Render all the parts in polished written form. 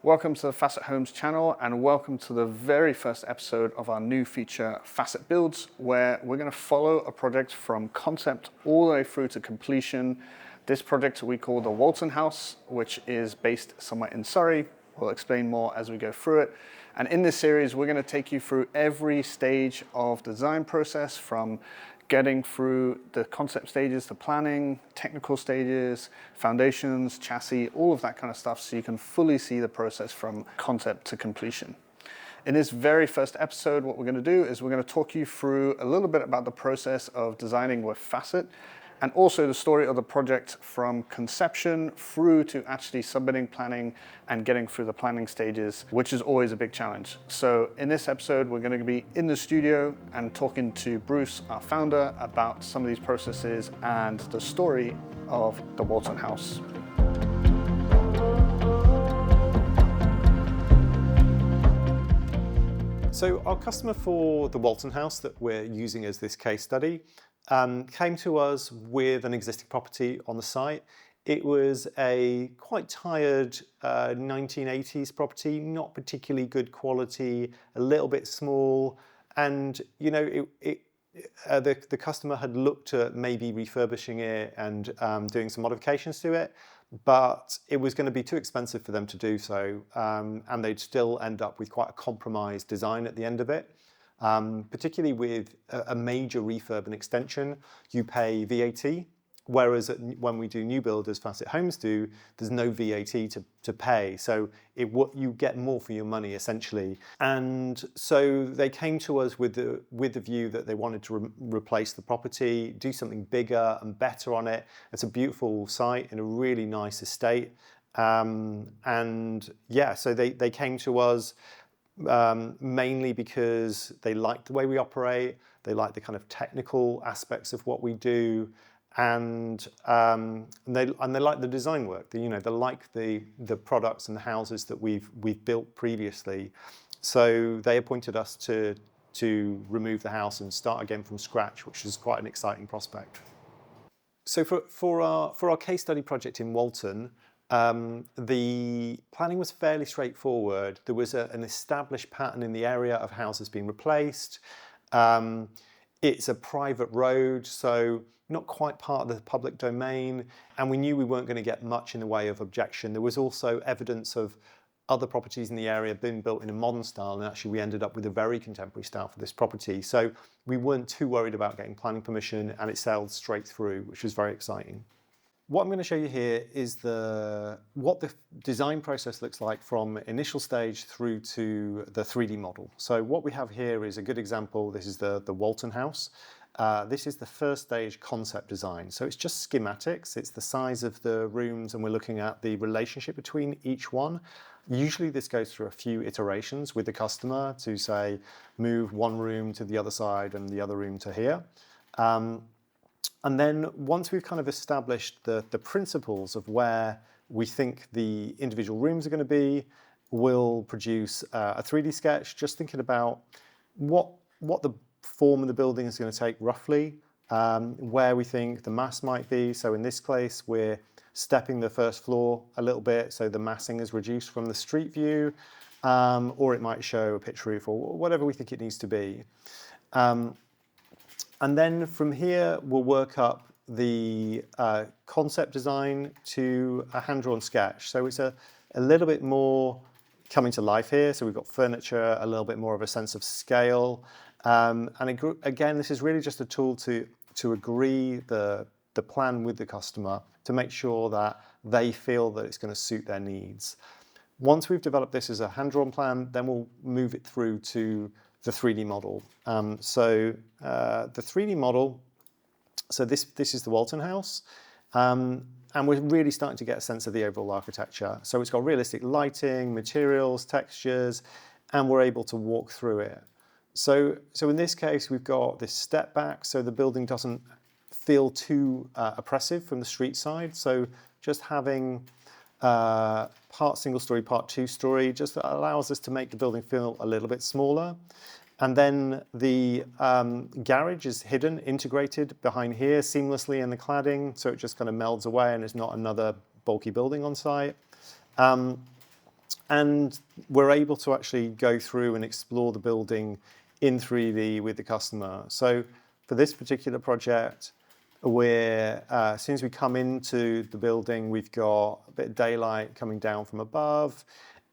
Welcome to the Facit Homes channel and welcome to the very first episode of our new feature, Facit Builds, where we're going to follow a project from concept all the way through to completion. This project we call the Walton House, which is based somewhere in Surrey. We'll explain more as we go through it. And in this series, we're going to take you through every stage of the design process, from getting through the concept stages to planning, technical stages, foundations, chassis, all of that kind of stuff, so you can fully see the process from concept to completion. In this very first episode, what we're going to do is we're going to talk you through a little bit about the process of designing with Facit, and also the story of the project from conception through to actually submitting planning and getting through the planning stages, which is always a big challenge. So in this episode, we're going to be in the studio and talking to Bruce, our founder, about some of these processes and the story of the Walton House. So our customer for the Walton House that we're using as this case study came to us with an existing property on the site. It was a quite tired 1980s property, not particularly good quality, a little bit small, and the customer had looked at maybe refurbishing it and doing some modifications to it, but it was going to be too expensive for them to do so, and they'd still end up with quite a compromised design at the end of it. Particularly with a major refurb and extension, you pay VAT, whereas when we do new build, as Facit Homes do, there's no VAT to pay. So you get more for your money, essentially. And so they came to us with the view that they wanted to replace the property, do something bigger and better on it. It's a beautiful site in a really nice estate. So they came to us mainly because they like the way we operate, they like the kind of technical aspects of what we do, and they like the design work. They like the products and the houses that we've built previously. So they appointed us to remove the house and start again from scratch, which is quite an exciting prospect. So for our case study project in Walton, the planning was fairly straightforward. There was an established pattern in the area of houses being replaced. It's a private road, so not quite part of the public domain, and we knew we weren't going to get much in the way of objection. There was also evidence of other properties in the area being built in a modern style, and actually we ended up with a very contemporary style for this property. So we weren't too worried about getting planning permission, and it sailed straight through, which was very exciting. What I'm going to show you here is what the design process looks like from initial stage through to the 3D model. So what we have here is a good example. This is the Walton House. This is the first stage concept design. So it's just schematics. It's the size of the rooms, and we're looking at the relationship between each one. Usually this goes through a few iterations with the customer to say, move one room to the other side and the other room to here. And then once we've kind of established the principles of where we think the individual rooms are going to be, we'll produce a 3D sketch, just thinking about what the form of the building is going to take roughly, where we think the mass might be. So in this case, we're stepping the first floor a little bit, so the massing is reduced from the street view, or it might show a pitch roof or whatever we think it needs to be. And then from here, we'll work up the concept design to a hand-drawn sketch. So it's a little bit more coming to life here. So we've got furniture, a little bit more of a sense of scale. And again, this is really just a tool to agree the plan with the customer to make sure that they feel that it's going to suit their needs. Once we've developed this as a hand-drawn plan, then we'll move it through to the 3D model. The 3D model, so this is the Walton House, and we're really starting to get a sense of the overall architecture. So it's got realistic lighting, materials, textures, and we're able to walk through it. So in this case, we've got this step back, so the building doesn't feel too oppressive from the street side. So just having part single story, part two story, just allows us to make the building feel a little bit smaller. And then the garage is hidden, integrated behind here seamlessly in the cladding, so it just kind of melds away and is not another bulky building on site. And we're able to actually go through and explore the building in 3D with the customer. So for this particular project, as soon as we come into the building, we've got a bit of daylight coming down from above,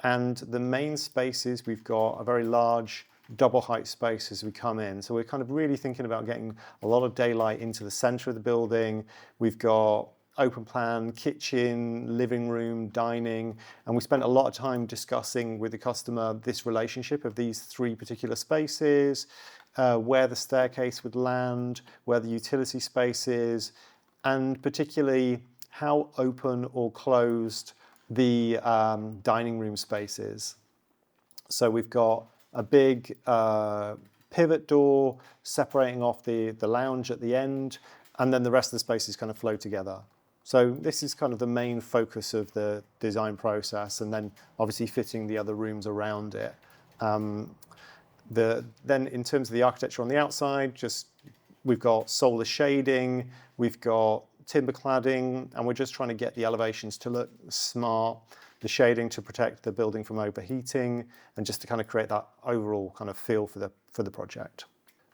and the main spaces, we've got a very large double height space as we come in. So we're kind of really thinking about getting a lot of daylight into the center of the building. We've got open plan kitchen, living room, dining, and we spent a lot of time discussing with the customer this relationship of these three particular spaces, where the staircase would land, where the utility space is, and particularly how open or closed the dining room space is. So we've got a big pivot door separating off the lounge at the end, and then the rest of the spaces kind of flow together. So this is kind of the main focus of the design process, and then obviously fitting the other rooms around it. Then in terms of the architecture on the outside, we've got solar shading, we've got timber cladding, and we're just trying to get the elevations to look smart, the shading to protect the building from overheating, and just to kind of create that overall kind of feel for the project.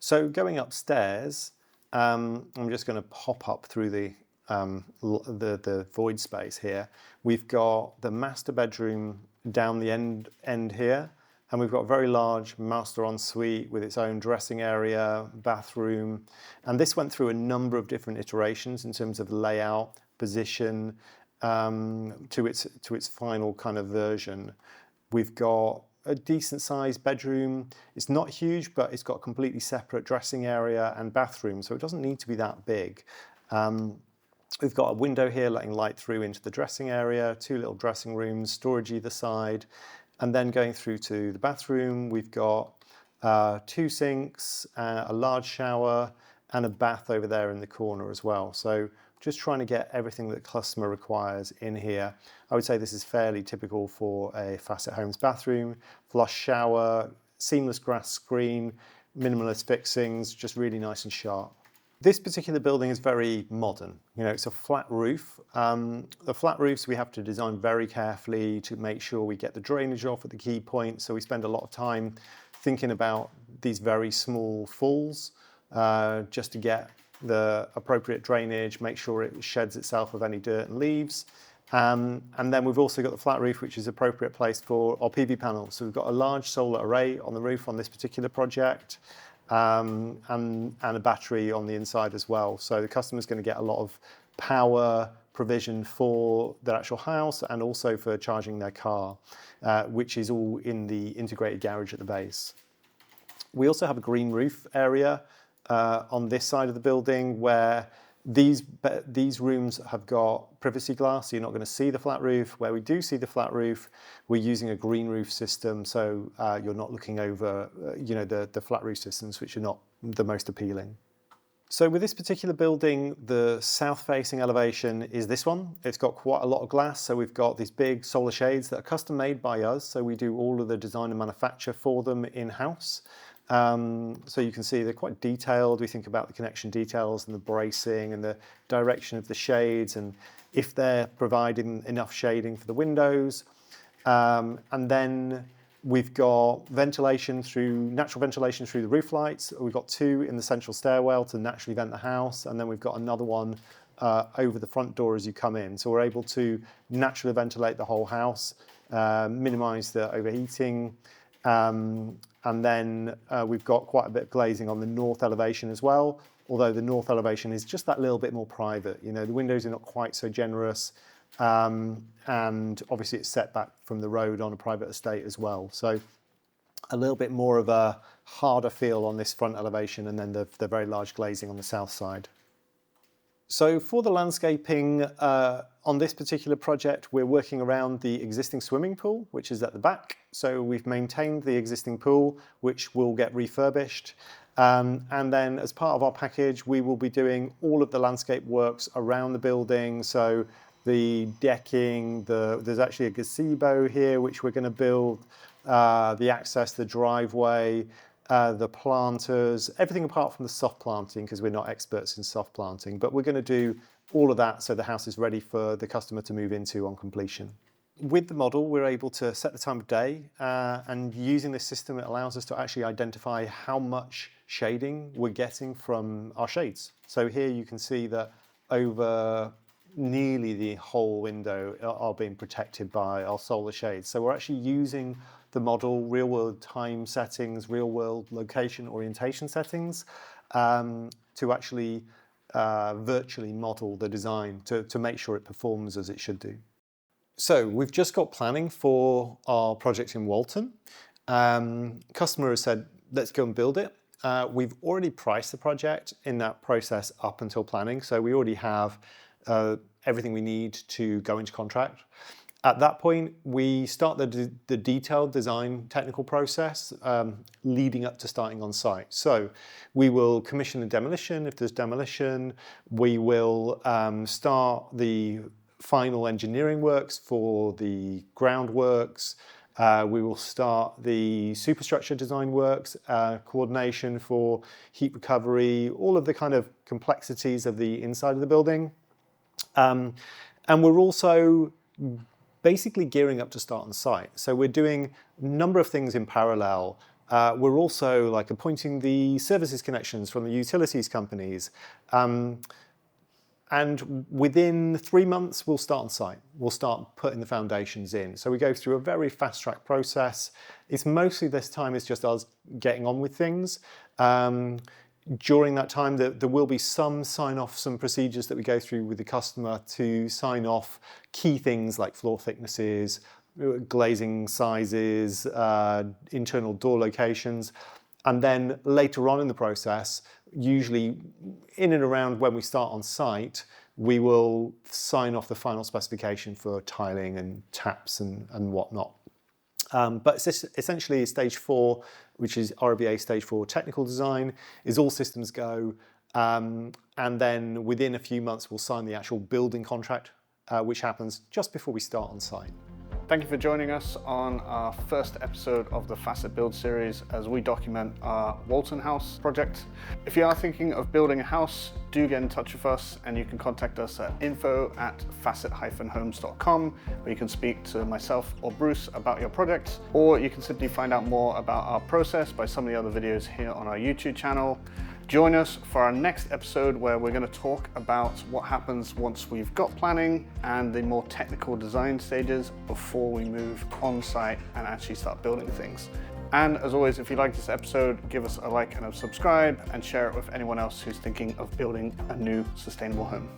So going upstairs, I'm just going to pop up through the void space here. We've got the master bedroom down the end here, and we've got a very large master ensuite with its own dressing area, bathroom, and this went through a number of different iterations in terms of layout, position, to its final kind of version. We've got a decent sized bedroom. It's not huge, but it's got a completely separate dressing area and bathroom, so it doesn't need to be that big. We've got a window here letting light through into the dressing area, two little dressing rooms, storage either side, and then going through to the bathroom, we've got two sinks, a large shower, and a bath over there in the corner as well. So just trying to get everything that the customer requires in here. I would say this is fairly typical for a Facit Homes bathroom. Flush shower, seamless grass screen, minimalist fixings, just really nice and sharp. This particular building is very modern. You know, it's a flat roof. The flat roofs we have to design very carefully to make sure we get the drainage off at the key points. So we spend a lot of time thinking about these very small falls just to get the appropriate drainage, make sure it sheds itself of any dirt and leaves. And then we've also got the flat roof, which is appropriate place for our PV panels. So we've got a large solar array on the roof on this particular project. And a battery on the inside as well. So the customer's going to get a lot of power provision for their actual house and also for charging their car, which is all in the integrated garage at the base. We also have a green roof area on this side of the building where these rooms have got privacy glass, so you're not going to see the flat roof. Where we do see the flat roof, we're using a green roof system, so you're not looking over the flat roof systems, which are not the most appealing. So with this particular building, the south-facing elevation is this one. It's got quite a lot of glass, so we've got these big solar shades that are custom made by us, so we do all of the design and manufacture for them in-house. So you can see they're quite detailed. We think about the connection details and the bracing and the direction of the shades and if they're providing enough shading for the windows. And then we've got natural ventilation through the roof lights. We've got two in the central stairwell to naturally vent the house, and then we've got another one over the front door as you come in. So we're able to naturally ventilate the whole house, minimize the overheating. And then we've got quite a bit of glazing on the north elevation as well, although the north elevation is just that little bit more private. You know, the windows are not quite so generous, and obviously it's set back from the road on a private estate as well. So a little bit more of a harder feel on this front elevation, and then the very large glazing on the south side. So for the landscaping on this particular project, we're working around the existing swimming pool, which is at the back. So we've maintained the existing pool, which will get refurbished. And then as part of our package, we will be doing all of the landscape works around the building. So the decking, there's actually a gazebo here, which we're going to build, the access, the driveway, the planters, everything apart from the soft planting, because we're not experts in soft planting, but we're going to do all of that so the house is ready for the customer to move into on completion. with the model, we're able to set the time of day, and using this system, it allows us to actually identify how much shading we're getting from our shades. So here you can see that over nearly the whole window are being protected by our solar shades. So we're actually using the model, real-world time settings, real-world location orientation settings, to actually virtually model the design to make sure it performs as it should do. So we've just got planning for our project in Walton. Customer has said, let's go and build it. We've already priced the project in that process up until planning. So we already have everything we need to go into contract. At that point, we start the detailed design technical process leading up to starting on site. So we will commission the demolition if there's demolition. We will start the final engineering works for the groundworks. We will start the superstructure design works, coordination for heat recovery, all of the kind of complexities of the inside of the building. And we're also basically gearing up to start on site. So we're doing a number of things in parallel. We're also like appointing the services connections from the utilities companies. And within 3 months, we'll start on site. We'll start putting the foundations in. So we go through a very fast track process. It's mostly this time, it's just us getting on with things. During that time, there will be some sign-off, some procedures that we go through with the customer to sign off key things like floor thicknesses, glazing sizes, internal door locations. And then later on in the process, usually in and around when we start on site, we will sign off the final specification for tiling and taps and whatnot. But it's essentially stage 4, which is RIBA stage 4 technical design, is all systems go. And then within a few months, we'll sign the actual building contract, which happens just before we start on site. Thank you for joining us on our first episode of the Facit Build series as we document our Walton House project. If you are thinking of building a house, do get in touch with us, and you can contact us at info@facit-homes.com, where you can speak to myself or Bruce about your project, or you can simply find out more about our process by some of the other videos here on our YouTube channel. Join us for our next episode where we're going to talk about what happens once we've got planning and the more technical design stages before we move on site and actually start building things. And as always, if you like this episode, give us a like and a subscribe and share it with anyone else who's thinking of building a new sustainable home.